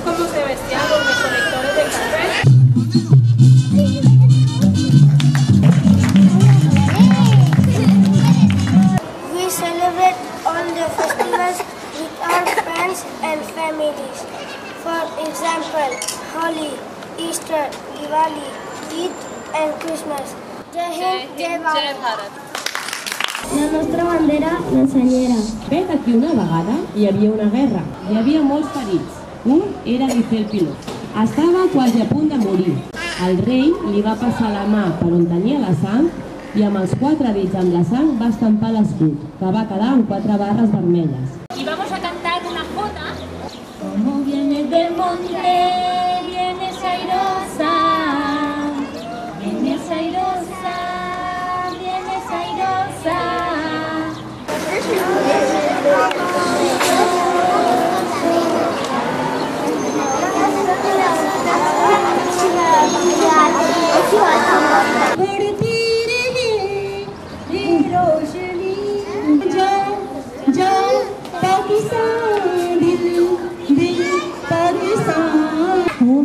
cómo se vestían los recolectores de café. We celebrate all the festivals with our friends and families. For example, Holi, Easter, Diwali, Eid and Christmas. Jai Hind, Jai Bharat. La nostra bandera l'ensenyera. Vet aquí una vegada hi havia una guerra. Hi havia molts ferits. Un era Guifé el Pilot. Estava quasi a punt de morir. El rei li va passar la mà per on tenia la sang i amb els 4 dits amb la sang va estampar l'escut, que va quedar amb 4 barres vermelles. Y vamos a cantar una jota. Como vienes del monte, vienes airosa, vienes airosa, vienes airosa.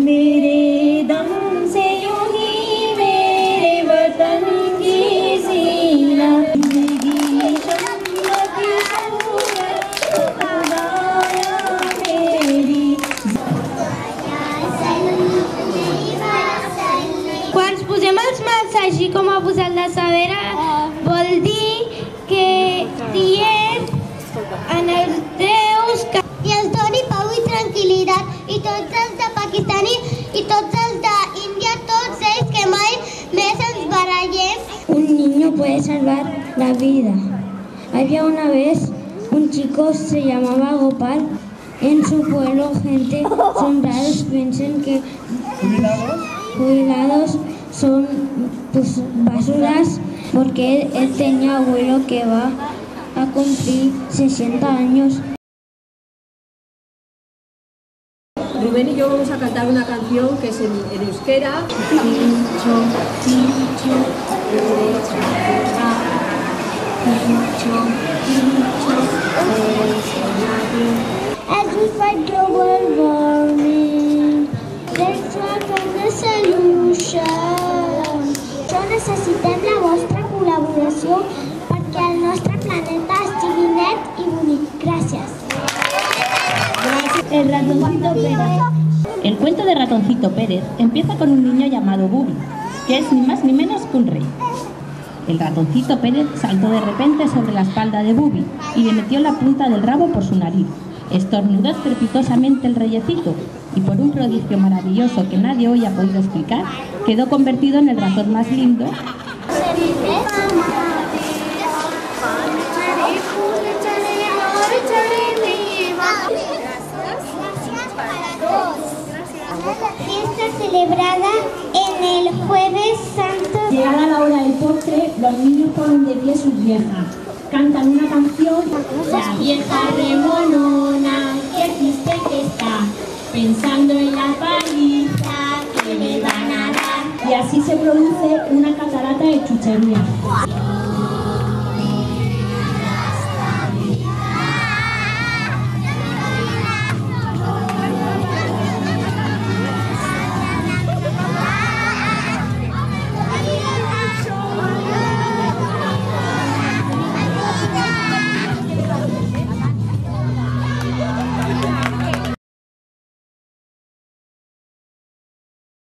मेरे दम से यूं ही मेरे वतन की सीना जिंदगी शम्मती शूरत खुदाया मेरी. Quan ens posem els mals així com ha posat la Savera, vol dir que diem en els déus que els doni pau i tranquil·litat, i tots els de Pakistan i tots els d'Índia, tots ells que mai més ens barallem. Un niño puede salvar la vida. Había una vez un chico, se llamaba Gopal. En su pueblo gente son raros, piensan que jubilados son pues, basuras, porque él tenía abuelo que va a cumplir 60 años. Rubén y yo vamos a cantar una canción que es en euskera. As we fight global warming, let's work on the solution. Necessitem la vostra col·laboració perquè el nostre planeta estigui net i bonic. Gràcies. El ratoncito Pérez. El cuento de Ratoncito Pérez empieza con un niño llamado Bubi, que es ni más ni menos que un rey. El ratoncito Pérez saltó de repente sobre la espalda de Bubi y le metió la punta del rabo por su nariz. Estornudó estrepitosamente el reyecito y por un prodigio maravilloso que nadie hoy ha podido explicar, quedó convertido en el ratón más lindo. Fiesta celebrada en el Jueves Santo. Llegada la hora del postre, los niños ponen de pie sus viejas. Cantan una canción. La vieja remonona, qué triste que está, pensando en la paliza que le van a dar. Y así se produce una catarata de chucherías.